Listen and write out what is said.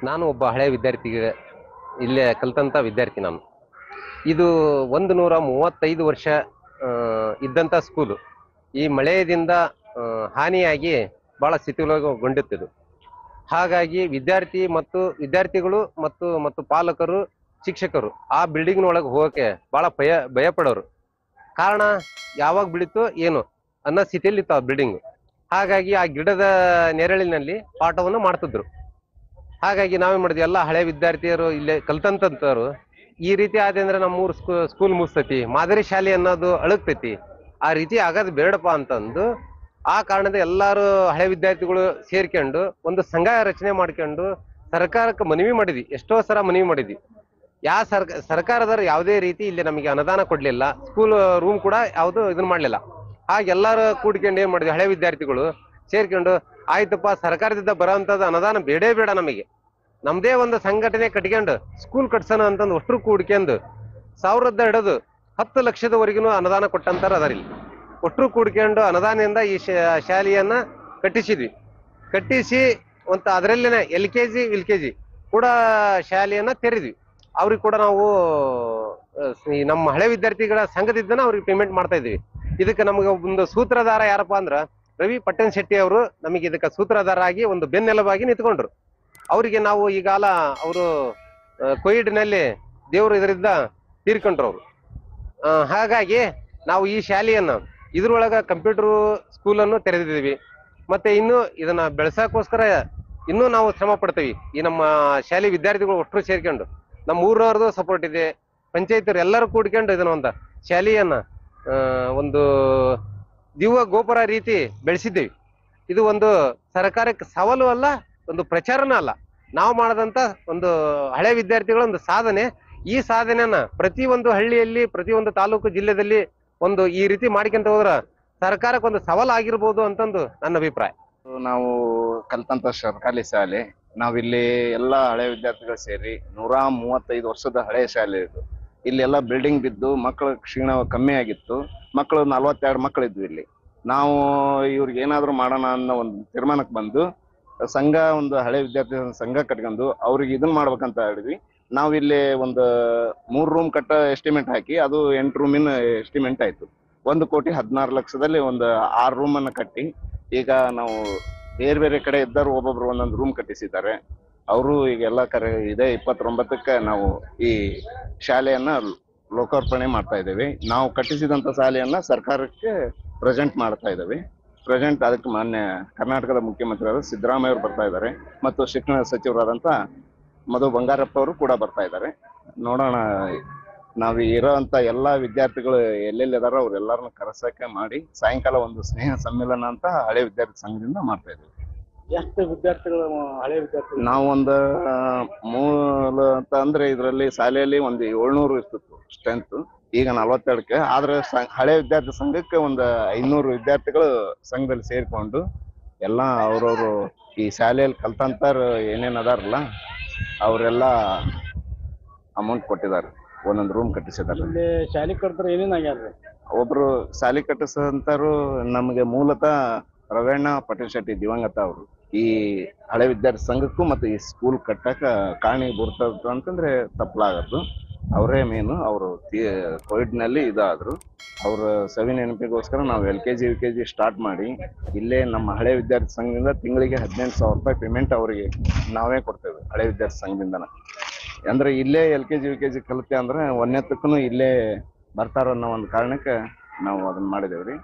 ನಾನು ಒಬ್ಬ ಹಳೆ ವಿದ್ಯಾರ್ಥಿಗೆ ಇಲ್ಲೇ ಕಲ್ತಂತ ವಿದ್ಯಾರ್ಥಿ ನಾನು. ಇದು 135 ವರ್ಷ ಇದ್ದಂತ ಸ್ಕೂಲು. ಈ ಮಳೆಯಿಂದ ಹಾನಿಯಾಗಿ ಬಹಳ ಶಿಥಿಲಗೊಂಡಿತ್ತು. ಹಾಗಾಗಿ ವಿದ್ಯಾರ್ಥಿಗಳು ಮತ್ತು ಪಾಲಕರು, ಶಿಕ್ಷಕರು ಆ ಬಿಲ್ಡಿಂಗ್ ಒಳಗೆ ಹೋಗಕ್ಕೆ ಬಹಳ ಭಯ ಪಡೋರು. ಕಾರಣ ಯಾವಾಗ ಬೀಳಿತೋ ಏನು ಅನ್ನೋ ಸ್ಥಿತಿಯಲ್ಲಿ ಇತ್ತು ಆ ಬಿಲ್ಡಿಂಗ್. ಹಾಗಾಗಿ ಆ ಗಿಡದ ನೆರಳಿನಲ್ಲಿ ಪಾಠವನ್ನು ಮಾಡ್ತಿದ್ರು. ಹಾಗಾಗಿ ನಾವೇನ್ ಮಾಡಿದ್ವಿ, ಎಲ್ಲ ಹಳೆ ವಿದ್ಯಾರ್ಥಿಯರು ಇಲ್ಲೇ ಕಲ್ತಂತವ್ರು ಈ ರೀತಿ ಆದ ಅಂದ್ರೆ ನಮ್ಮೂರು ಸ್ಕೂಲ್ ಮುಗಿಸ್ತೈತಿ, ಮಾದರಿ ಶಾಲೆ ಅನ್ನೋದು ಅಳಗ್ತೈತಿ, ಆ ರೀತಿ ಆಗೋದು ಬೇಡಪ್ಪ ಅಂತಂದು ಆ ಕಾರಣದ ಎಲ್ಲಾರು ಹಳೆ ವಿದ್ಯಾರ್ಥಿಗಳು ಸೇರ್ಕೊಂಡು ಒಂದು ಸಂಘ ರಚನೆ ಮಾಡ್ಕೊಂಡು ಸರ್ಕಾರಕ್ಕೆ ಮನವಿ ಮಾಡಿದ್ವಿ. ಎಷ್ಟೋ ಸಲ ಮನವಿ ಮಾಡಿದ್ವಿ. ಸರ್ಕಾರದವ್ರು ಯಾವುದೇ ರೀತಿ ಇಲ್ಲಿ ನಮಗೆ ಅನುದಾನ ಕೊಡ್ಲಿಲ್ಲ, ಸ್ಕೂಲ್ ರೂಮ್ ಕೂಡ ಯಾವುದು ಇದನ್ನ ಮಾಡ್ಲಿಲ್ಲ. ಹಾಗೆಲ್ಲಾರು ಕೂಡ್ಕೊಂಡು ಏನ್ ಮಾಡಿದ್ವಿ, ಹಳೆ ವಿದ್ಯಾರ್ಥಿಗಳು ಸೇರ್ಕೊಂಡು ಆಯ್ತಪ್ಪ ಸರ್ಕಾರದಿಂದ ಬರೋಂಥದ್ದು ಅನುದಾನ ಬೇಡ ನಮಗೆ, ನಮ್ದೇ ಒಂದು ಸಂಘಟನೆ ಕಟ್ಕೊಂಡು ಸ್ಕೂಲ್ ಕಟ್ಸೋಣ ಅಂತಂದು ಅಷ್ಟ್ರು ಕೂಡ್ಕೊಂಡು 1000 ಹಿಡಿದು 10 ಲಕ್ಷದವರೆಗೂ ಅನುದಾನ ಕೊಟ್ಟಂತಾರ ಅದರಲ್ಲಿ. ಒಟ್ಟರು ಕೂಡ್ಕೊಂಡು ಅನುದಾನದಿಂದ ಈ ಶಾಲೆಯನ್ನ ಕಟ್ಟಿಸಿ ಒಂದು ಅದರಲ್ಲೇನೆ LKG UKG ಕೂಡ ಶಾಲೆಯನ್ನ ತೆರೆದ್ವಿ. ಅವ್ರಿಗೆ ಕೂಡ ನಾವು ನಮ್ಮ ಹಳೆ ವಿದ್ಯಾರ್ಥಿಗಳ ಸಂಘದಿದ್ದನ ಅವ್ರಿಗೆ ಪೇಮೆಂಟ್ ಮಾಡ್ತಾ ಇದ್ವಿ. ಇದಕ್ಕೆ ನಮಗೆ ಒಂದು ಸೂತ್ರಧಾರ ಯಾರಪ್ಪ ಅಂದ್ರ ರವಿ ಪಟ್ಟಣ್ ಶೆಟ್ಟಿ ಅವರು ನಮಗೆ ಇದಕ್ಕೆ ಸೂತ್ರಧಾರ ಆಗಿ ಒಂದು ಬೆನ್ನೆಲುಬಾಗಿ ನಿಂತ್ಕೊಂಡ್ರು. ಅವರಿಗೆ ನಾವು ಈಗಾಲ ಅವರು ಕೋವಿಡ್ನಲ್ಲಿ ದೇವರು ಇದರಿಂದ ತೀರ್ಕೊಂಡ್ರು ಅವರು. ಹಾಗಾಗಿ ನಾವು ಈ ಶಾಲೆಯನ್ನ ಇದ್ರೊಳಗ ಕಂಪ್ಯೂಟರ್ ಸ್ಕೂಲನ್ನು ತೆರೆದಿದ್ದೀವಿ. ಮತ್ತೆ ಇನ್ನು ಇದನ್ನ ಬೆಳೆಸಕ್ಕೋಸ್ಕರ ಇನ್ನೂ ನಾವು ಶ್ರಮ ಪಡ್ತೀವಿ. ಈ ನಮ್ಮ ಶಾಲೆ ವಿದ್ಯಾರ್ಥಿಗಳು ಒಟ್ಟರು ಸೇರ್ಕೊಂಡು ನಮ್ಮ ಊರಿನವ್ರದ್ದು ಸಪೋರ್ಟ್ ಇದೆ, ಪಂಚಾಯತ್ ಎಲ್ಲರೂ ಕೂಡ್ಕೊಂಡು ಇದನ್ನ ಒಂದು ಶಾಲೆಯನ್ನ ಒಂದು ದಿವ್ಯ ಗೋಪುರ ರೀತಿ ಬೆಳೆಸಿದ್ದೀವಿ. ಇದು ಒಂದು ಸರ್ಕಾರಕ್ಕೆ ಸವಾಲು ಅಲ್ಲ, ಒಂದು ಪ್ರಚಾರನೂ ಅಲ್ಲ. ನಾವು ಮಾಡದಂತ ಒಂದು ಹಳೆ ವಿದ್ಯಾರ್ಥಿಗಳ ಒಂದು ಸಾಧನೆ. ಈ ಸಾಧನೆಯನ್ನ ಪ್ರತಿಯೊಂದು ಹಳ್ಳಿಯಲ್ಲಿ, ಪ್ರತಿಯೊಂದು ತಾಲೂಕು ಜಿಲ್ಲೆದಲ್ಲಿ ಒಂದು ಈ ರೀತಿ ಮಾಡ್ಕೊಂತ ಹೋದ್ರ ಸರ್ಕಾರಕ್ಕೆ ಒಂದು ಸವಾಲು ಆಗಿರ್ಬೋದು ಅಂತಂದು ನನ್ನ ಅಭಿಪ್ರಾಯ. ನಾವು ಕಲ್ತಂತ ಸರ್ಕಾರಿ ಶಾಲೆ, ನಾವಿಲ್ಲಿ ಎಲ್ಲಾ ಹಳೆ ವಿದ್ಯಾರ್ಥಿಗಳು ಸೇರಿ 135 ವರ್ಷದ ಹಳೆ ಶಾಲೆ ಇದು. ಇಲ್ಲೆಲ್ಲ ಬಿಲ್ಡಿಂಗ್ ಬಿದ್ದು ಮಕ್ಕಳ ಕ್ಷೀಣ ಕಮ್ಮಿ ಆಗಿತ್ತು. ಮಕ್ಕಳು 42 ಮಕ್ಕಳು ಇದ್ವು ಇಲ್ಲಿ. ನಾವು ಇವ್ರಿಗೆ ಏನಾದ್ರು ಮಾಡೋಣ ಅನ್ನೋ ಒಂದು ತೀರ್ಮಾನಕ್ಕೆ ಬಂದು ಸಂಘ, ಒಂದು ಹಳೆ ವಿದ್ಯಾರ್ಥಿ ಸಂಘ ಕಟ್ಕೊಂಡು ಅವ್ರಿಗೆ ಇದನ್ನ ಮಾಡ್ಬೇಕಂತ ಹೇಳಿದ್ವಿ. ನಾವಿಲ್ಲಿ ಒಂದು 3 ರೂಮ್ ಕಟ್ಟ ಎಸ್ಟಿಮೇಟ್ ಹಾಕಿ ಅದು 8 ರೂಮಿನ ಎಸ್ಟಿಮೇಟ್ ಆಯ್ತು. 1,16,00,000ದಲ್ಲಿ ಒಂದು 6 ರೂಮ್ ಅನ್ನ ಕಟ್ಟಿ ಈಗ ನಾವು ಬೇರೆ ಕಡೆ ಇದ್ದರು ಒಬ್ಬೊಬ್ರು ಒಂದೊಂದು ರೂಮ್ ಕಟ್ಟಿಸಿದ್ದಾರೆ. ಅವರು ಈಗೆಲ್ಲ ಇದೆ 29ಕ್ಕೆ ನಾವು ಈ ಶಾಲೆಯನ್ನ ಲೋಕಾರ್ಪಣೆ ಮಾಡ್ತಾ ಇದ್ದೇವೆ. ನಾವು ಕಟ್ಟಿಸಿದಂತ ಶಾಲೆಯನ್ನ ಸರ್ಕಾರಕ್ಕೆ ಪ್ರೆಸೆಂಟ್ ಮಾಡ್ತಾ ಇದ್ದೇವೆ. ಅದಕ್ಕೆ ಮಾನ್ಯ ಕರ್ನಾಟಕದ ಮುಖ್ಯಮಂತ್ರಿಯಾದ ಸಿದ್ದರಾಮಯ್ಯ ಅವರು ಬರ್ತಾ ಇದ್ದಾರೆ ಮತ್ತು ಶಿಕ್ಷಣ ಸಚಿವರಾದಂತ ಮಧು ಬಂಗಾರಪ್ಪ ಅವರು ಕೂಡ ಬರ್ತಾ ಇದ್ದಾರೆ. ನೋಡೋಣ, ನಾವು ಇರೋಂತ ಎಲ್ಲಾ ವಿದ್ಯಾರ್ಥಿಗಳು ಎಲ್ಲೆಲ್ಲಿ ಇದಾರೋ ಅವ್ರೆಲ್ಲಾರನ್ನ ಕರೆಸಕ್ಕೆ ಮಾಡಿ ಸಾಯಂಕಾಲ ಒಂದು ಸ್ನೇಹ ಸಮ್ಮೇಳನ ಅಂತ ಹಳೆ ವಿದ್ಯಾರ್ಥಿ ಸಂಘದಿಂದ ಮಾಡ್ತಾ ಇದ್ದೀವಿ. ಎಷ್ಟು ವಿದ್ಯಾರ್ಥಿಗಳು ಹಳೆ ವಿದ್ಯಾರ್ಥಿಗಳು? ನಾವು ಒಂದು ಮೂಲ ಅಂತ ಅಂದ್ರೆ ಇದರಲ್ಲಿ ಶಾಲೆಯಲ್ಲಿ ಒಂದು 700 ಇರ್ತಿತ್ತು ಸ್ಟ್ರೆಂತ್, ಈಗ 42ಕ್ಕೆ. ಆದ್ರೆ ಹಳೆ ವಿದ್ಯಾರ್ಥಿ ಸಂಘಕ್ಕೆ ಒಂದು 500 ವಿದ್ಯಾರ್ಥಿಗಳು ಸಂಘದಲ್ಲಿ ಸೇರ್ಕೊಂಡು ಎಲ್ಲ ಅವ್ರವ್ರು ಈ ಶಾಲೆಯಲ್ಲಿ ಕಲ್ತಂತಾರ ಏನೇನ್ ಅದಾರಲ್ಲ ಅವರೆಲ್ಲ ಅಮೌಂಟ್ ಕೊಟ್ಟಿದ್ದಾರೆ, ಒಂದೊಂದು ರೂಮ್ ಕಟ್ಟಿಸಿದ್ದಾರೆ. ಇಲ್ಲಿ ಶಾಲೆ ಕಟ್ಟಿದ್ರೆ ಏನೇನ್ ಆಗ್ಯಾರ? ಒಬ್ರು ಶಾಲೆ ಕಟ್ಟಿಸಂತಾರು ನಮಗೆ ಮೂಲತಃ ರವಣ್ಣ ಪಟೇಲ್ ಶೆಟ್ಟಿ ದಿವಂಗತ ಅವರು ಈ ಹಳೆ ವಿದ್ಯಾರ್ಥಿ ಸಂಘಕ್ಕೂ ಮತ್ತು ಈ ಸ್ಕೂಲ್ ಕಟ್ಟಕ ಕಾರಣೀಭೂತ ಅಂತಂದ್ರೆ ತಪ್ಪಲಾಗದ್ದು. ಅವರೇ ಮೇನು. ಅವರು ಕೋವಿಡ್ನಲ್ಲಿ ಇದಾದ್ರು. ಅವ್ರ ಸವಿ ನೆನಪಿಗೋಸ್ಕರ ನಾವು LKG UKG ಸ್ಟಾರ್ಟ್ ಮಾಡಿ ಇಲ್ಲೇ ನಮ್ಮ ಹಳೆ ವಿದ್ಯಾರ್ಥಿ ಸಂಘದಿಂದ ತಿಂಗಳಿಗೆ 18,000 ರೂಪಾಯಿ ಪೇಮೆಂಟ್ ಅವರಿಗೆ ನಾವೇ ಕೊಡ್ತೇವೆ. ಹಳೆ ವಿದ್ಯಾರ್ಥಿ ಸಂಘದಿಂದನ ಅಂದ್ರೆ ಇಲ್ಲೇ LKG UKG ಕಲಿತೆ ಅಂದ್ರೆ 1ನೇತಕ್ಕೂ ಇಲ್ಲೇ ಬರ್ತಾರೋ ಅನ್ನೋ ಒಂದು ಕಾರಣಕ್ಕೆ ನಾವು ಅದನ್ನ ಮಾಡಿದೇವ್ರಿ.